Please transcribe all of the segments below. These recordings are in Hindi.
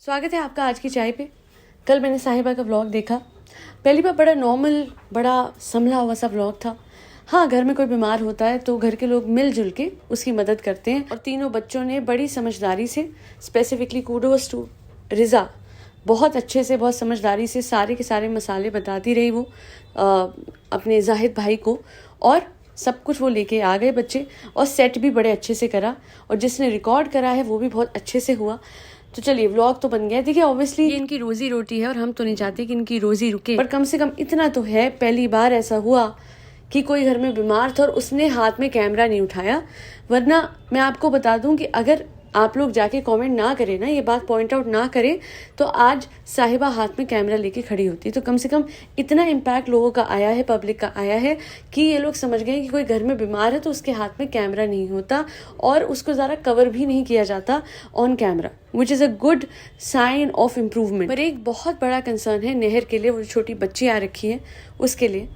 स्वागत है आपका आज की चाय पे। कल मैंने साहिबा का व्लॉग देखा। पहली बार बड़ा नॉर्मल, बड़ा संभला हुआ सा व्लॉग था। हाँ, घर में कोई बीमार होता है तो घर के लोग मिलजुल के उसकी मदद करते हैं और तीनों बच्चों ने बड़ी समझदारी से, स्पेसिफिकली कूडोस टू रिज़ा, बहुत अच्छे से, बहुत समझदारी से सारे के सारे मसाले बताती रही वो अपने जाहिद भाई को, और सब कुछ वो लेके आ गए बच्चे, और सेट भी बड़े अच्छे से करा, और जिसने रिकॉर्ड करा है वो भी बहुत अच्छे से हुआ। तो चलिए, व्लॉग तो बन गया। देखिए, ऑब्वियसली ये इनकी रोजी रोटी है और हम तो नहीं चाहते कि इनकी रोजी रुके, पर कम से कम इतना तो है, पहली बार ऐसा हुआ कि कोई घर में बीमार था और उसने हाथ में कैमरा नहीं उठाया। वरना मैं आपको बता दूं कि अगर आप लोग जाके कमेंट ना करें ना, ये बात पॉइंट आउट ना करें, तो आज साहिबा हाथ में कैमरा लेके खड़ी होती। तो कम से कम इतना इम्पैक्ट लोगों का आया है, पब्लिक का आया है, कि ये लोग समझ गए कि कोई घर में बीमार है तो उसके हाथ में कैमरा नहीं होता और उसको ज़्यादा कवर भी नहीं किया जाता on camera, which is a good sign of improvement. पर एक बहुत बड़ा कंसर्न है नहर के लिए, वो छोटी बच्ची आ रखी है उसके लिए,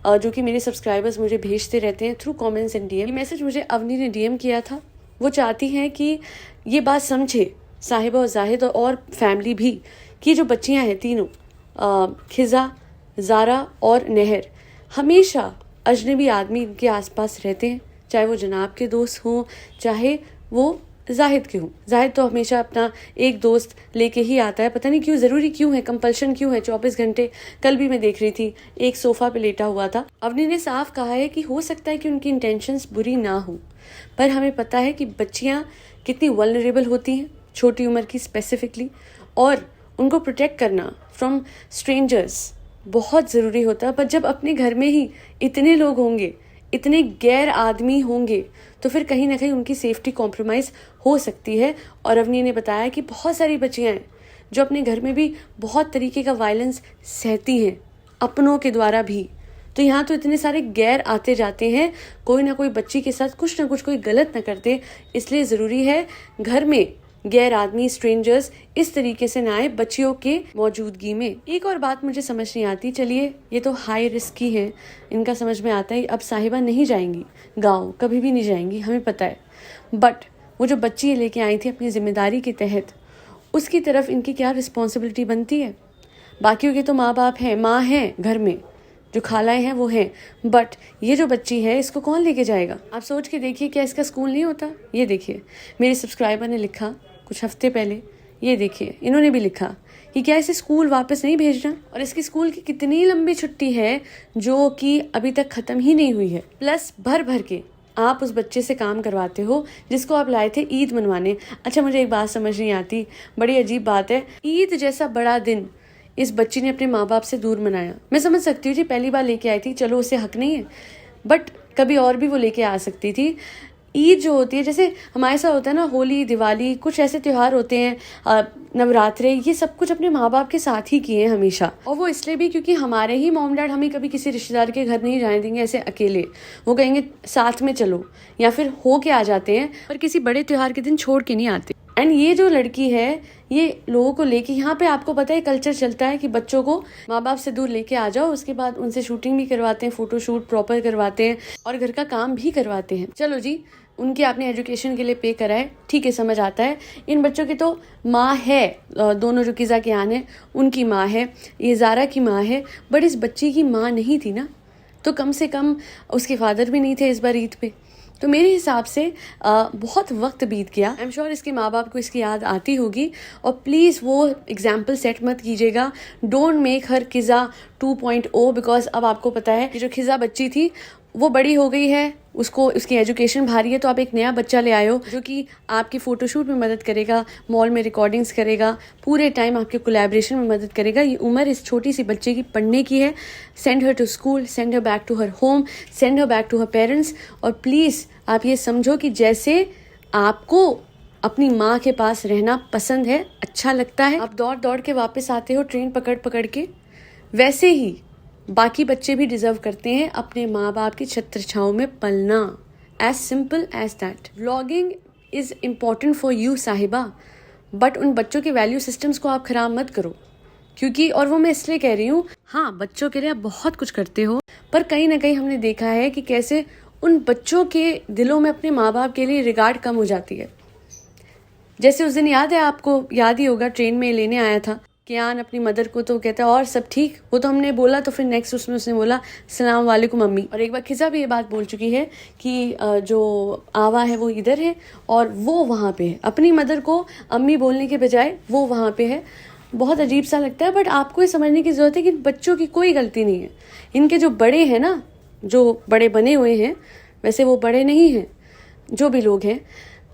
जो कि मेरे सब्सक्राइबर्स मुझे भेजते रहते हैं थ्रू कमेंट्स एंड डीएम। ये मैसेज मुझे अवनी ने डीएम किया था। वो चाहती हैं कि ये बात समझे साहिबा और जाहिद और फैमिली भी, कि जो बच्चियां हैं तीनों, खिजा, ज़ारा और नहर, हमेशा अजनबी आदमी इनके आसपास रहते हैं, चाहे वो जनाब के दोस्त हों, चाहे वो जाहिद के हों। जाहिद तो हमेशा अपना एक दोस्त लेके ही आता है, पता नहीं क्यों, ज़रूरी क्यों है, कंपल्शन क्यों है। 24 घंटे, कल भी मैं देख रही थी, एक सोफ़ा पे लेटा हुआ था। अवनी ने साफ कहा है कि हो सकता है कि उनकी इंटेंशंस बुरी ना हो, पर हमें पता है कि बच्चियां कितनी वल्नरेबल होती हैं, छोटी उम्र की स्पेसिफिकली, और उनको प्रोटेक्ट करना फ्रॉम स्ट्रेंजर्स बहुत ज़रूरी होता है। पर जब अपने घर में ही इतने लोग होंगे, इतने गैर आदमी होंगे, तो फिर कहीं ना कहीं उनकी सेफ्टी कॉम्प्रोमाइज़ हो सकती है। और अवनी ने बताया कि बहुत सारी बच्चियां हैं जो अपने घर में भी बहुत तरीके का वायलेंस सहती हैं, अपनों के द्वारा भी। तो यहाँ तो इतने सारे गैर आते जाते हैं, कोई ना कोई बच्ची के साथ कुछ ना कुछ कोई गलत ना करते, इसलिए ज़रूरी है घर में गैर आदमी, स्ट्रेंजर्स इस तरीके से ना आए बच्चियों के मौजूदगी में। एक और बात मुझे समझ नहीं आती, चलिए ये तो हाई रिस्क की है, इनका समझ में आता है। अब साहिबा नहीं जाएंगी गाँव, कभी भी नहीं जाएंगी, हमें पता है, बट वो जो बच्ची लेके आई थी अपनी जिम्मेदारी के तहत, उसकी तरफ इनकी क्या रिस्पॉन्सिबिलिटी बनती है। बाकियों के तो माँ बाप हैं, माँ हैं घर में, जो खालाएं हैं वो हैं, बट ये जो बच्ची है इसको कौन लेके जाएगा। आप सोच के देखिए, क्या इसका स्कूल नहीं होता। ये देखिए, मेरे सब्सक्राइबर ने लिखा कुछ हफ्ते पहले, ये देखिए इन्होंने भी लिखा कि क्या इसे स्कूल वापस नहीं भेजना, और इसकी स्कूल की कितनी लंबी छुट्टी है जो कि अभी तक ख़त्म ही नहीं हुई है। प्लस भर भर के आप उस बच्चे से काम करवाते हो जिसको आप लाए थे ईद मनवाने। अच्छा, मुझे एक बात समझ नहीं आती, बड़ी अजीब बात है, ईद जैसा बड़ा दिन इस बच्ची ने अपने माँ बाप से दूर मनाया। मैं समझ सकती हूँ जी, पहली बार लेके आई थी, चलो उसे हक नहीं है, बट कभी और भी वो लेके आ सकती थी। ईद जो होती है, जैसे हमारे साथ होता है ना, होली, दिवाली, कुछ ऐसे त्यौहार होते हैं, नवरात्रे, ये सब कुछ अपने माँ बाप के साथ ही किए हैं हमेशा। और वो इसलिए भी क्योंकि हमारे ही मॉम डैड हमें कभी किसी रिश्तेदार के घर नहीं जाने देंगे ऐसे अकेले, वो कहेंगे साथ में चलो, या फिर हो के आ जाते हैं, पर किसी बड़े त्योहार के दिन छोड़ के नहीं आते। एंड ये जो लड़की है, ये लोगों को लेके, यहाँ पे आपको पता है कल्चर चलता है कि बच्चों को माँ बाप से दूर लेके आ जाओ, उसके बाद उनसे शूटिंग भी करवाते हैं, फोटोशूट प्रॉपर करवाते हैं और घर का काम भी करवाते हैं। चलो जी, उनकी आपने एजुकेशन के लिए पे करा है, ठीक है, समझ आता है। इन बच्चों की तो माँ है, दोनों जो किज़ा के आन है उनकी माँ है, ये ज़ारा की माँ है, बट इस बच्ची की माँ नहीं थी ना, तो कम से कम उसके फादर भी नहीं थे इस बार ईद पे। तो मेरे हिसाब से बहुत वक्त बीत गया। आई एम श्योर इसके माँ बाप को इसकी याद आती होगी, और प्लीज़ वो एग्जाम्पल सेट मत कीजिएगा। डोंट मेक हर खिज़ा 2.0, बिकॉज अब आपको पता है कि जो खिज़ा बच्ची थी वो बड़ी हो गई है, उसको उसकी एजुकेशन भारी है, तो आप एक नया बच्चा ले आए हो जो कि आपकी फ़ोटोशूट में मदद करेगा, मॉल में रिकॉर्डिंग्स करेगा, पूरे टाइम आपके कोलैबोरेशन में मदद करेगा। ये उम्र इस छोटी सी बच्चे की पढ़ने की है। Send her to school, send her back to her home, send her back to her parents. और प्लीज़ आप ये समझो कि जैसे आपको अपनी माँ के पास रहना पसंद है, अच्छा लगता है, आप दौड़ दौड़ के वापस आते हो ट्रेन पकड़ पकड़ के, वैसे ही बाकी बच्चे भी डिजर्व करते हैं अपने माँ बाप की छत्र छाँव में पलना। As simple as that. Vlogging is important for you साहिबा, बट उन बच्चों के वैल्यू सिस्टम्स को आप खराब मत करो, क्योंकि, और वो मैं इसलिए कह रही हूँ, हाँ बच्चों के लिए आप बहुत कुछ करते हो, पर कहीं ना कहीं हमने देखा है कि कैसे उन बच्चों के दिलों में अपने माँ बाप के लिए रिगार्ड कम हो जाती है। जैसे उस दिन याद है आपको, याद ही होगा, ट्रेन में लेने आया था कियान अपनी मदर को, तो कहता है और सब ठीक। वो तो हमने बोला, तो फिर नेक्स्ट उसने बोला सलाम वालेकुम अम्मी। और एक बार खिजा भी ये बात बोल चुकी है कि जो आवा है वो इधर है और वो वहाँ पे है। अपनी मदर को अम्मी बोलने के बजाय वो वहाँ पे है। बहुत अजीब सा लगता है, बट आपको ये समझने की ज़रूरत है कि बच्चों की कोई गलती नहीं है। इनके जो बड़े हैं ना, जो बड़े बने हुए हैं, वैसे वो बड़े नहीं हैं, जो भी लोग हैं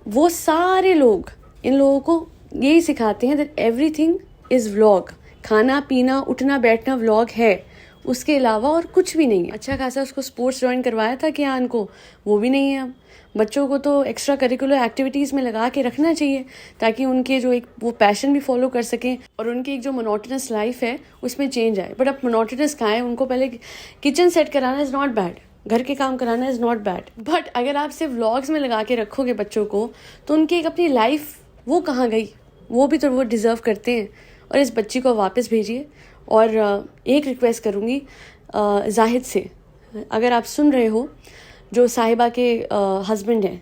वो सारे लोग इन लोगों को यही सिखाते हैं दैट एवरीथिंग इज़ व्लॉग। खाना पीना उठना बैठना व्लॉग है, उसके अलावा और कुछ भी नहीं है। अच्छा खासा उसको स्पोर्ट्स ज्वाइन करवाया था कियान को, वो भी नहीं है अब। बच्चों को तो एक्स्ट्रा करिकुलर एक्टिविटीज़ में लगा के रखना चाहिए ताकि उनके जो एक वो पैशन भी फॉलो कर सकें और उनकी एक जो मोनोटोनस लाइफ है उसमें चेंज आए। बट अब मोनोटोनस कहाँ है, उनको पहले किचन सेट कराना इज़ नॉट बैड, घर के काम कराना इज़ नॉट बैड, बट अगर आप सिर्फ व्लॉग्स में लगा के रखोगे बच्चों को तो उनकी एक अपनी लाइफ वो कहाँ गई, वो भी तो वो डिज़र्व करते हैं। और इस बच्ची को वापस भेजिए। और एक रिक्वेस्ट करूँगी जाहिद से, अगर आप सुन रहे हो, जो साहिबा के हस्बैंड हैं,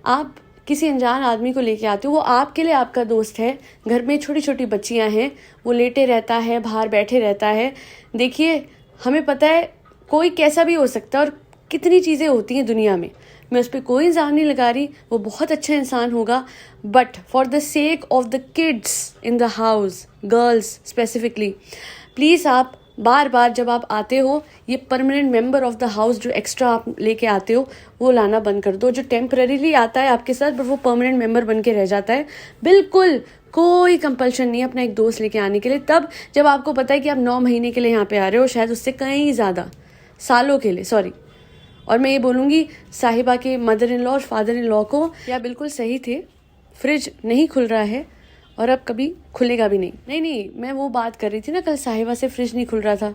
आप किसी अनजान आदमी को लेके आते हो, वो आपके लिए आपका दोस्त है, घर में छोटी छोटी बच्चियां हैं, वो लेटे रहता है, बाहर बैठे रहता है। देखिए हमें पता है कोई कैसा भी हो सकता है और कितनी चीज़ें होती हैं दुनिया में, मैं उस पर कोई इल्ज़ाम नहीं लगा रही, वो बहुत अच्छा इंसान होगा, but for the sake of the kids in the house, girls specifically, please आप बार बार जब आप आते हो ये permanent member of the house जो एक्स्ट्रा आप लेके आते हो वो लाना बंद कर दो। जो टेम्परेरीली आता है आपके साथ बट वो परमानेंट मेंबर बन के रह जाता है, बिल्कुल कोई कंपल्शन नहीं है अपना एक दोस्त लेके आने के लिए, तब जब आपको पता है कि आप 9 महीने के लिए यहाँ पे आ रहे हो, शायद उससे कहीं ज़्यादा सालों के लिए, सॉरी। और मैं ये बोलूँगी साहिबा के मदर इन लॉ और फादर इन लॉ को, या बिल्कुल सही थे, फ्रिज नहीं खुल रहा है और अब कभी खुलेगा भी नहीं। नहीं, मैं वो बात कर रही थी ना कल, साहिबा से फ्रिज नहीं खुल रहा था,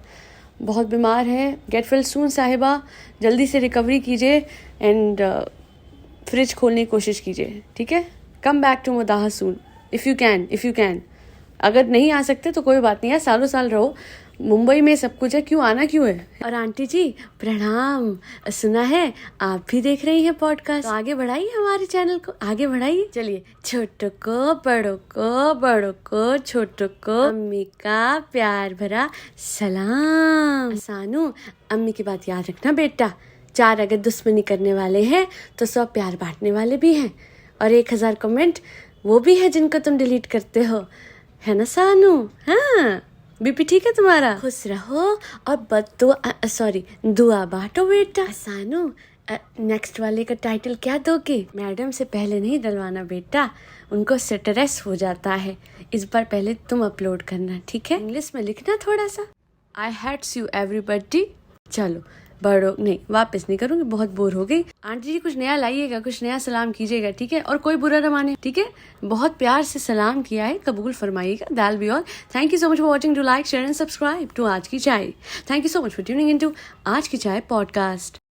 बहुत बीमार है। गेट वेल सून साहिबा, जल्दी से रिकवरी कीजिए एंड फ्रिज खोलने की कोशिश कीजिए, ठीक है। कम बैक टू मदाहा सून इफ़ यू कैन। अगर नहीं आ सकते तो कोई बात नहीं है, सालों साल रहो, मुंबई में सब कुछ है, क्यों आना क्यों है। और आंटी जी प्रणाम, सुना है आप भी देख रही हैं पॉडकास्ट, तो आगे बढ़ाइए हमारे चैनल को, आगे बढ़ाइए। चलिए, छोटों को बड़ों को छोटों को अम्मी का प्यार भरा सलाम। सानू, अम्मी की बात याद रखना बेटा, 4 अगर दुश्मनी करने वाले हैं तो 100 प्यार बांटने वाले भी हैं, और 1000 कमेंट वो भी है जिनको तुम डिलीट करते हो, है ना सानू। हाँ, बीपी ठीक है तुम्हारा, खुश रहो और दुआ बांटो बेटा। सानू, नेक्स्ट वाले का टाइटल क्या दोगे? मैडम से पहले नहीं डलवाना बेटा, उनको स्ट्रेस हो जाता है, इस बार पहले तुम अपलोड करना, ठीक है। इंग्लिश में लिखना थोड़ा सा, आई हेट्स यू एवरीबॉडी। चलो बड़ो नहीं, वापस नहीं करूंगी, बहुत बोर हो गई। आंटी जी कुछ नया लाइएगा, कुछ नया सलाम कीजिएगा, ठीक है, और कोई बुरा न माने, ठीक है। बहुत प्यार से सलाम किया है, कबूल फरमाइएगा, that'll be all. Thank you so much for watching, to like share and subscribe to आज की चाय। Thank you so much for tuning in to आज की चाय पॉडकास्ट।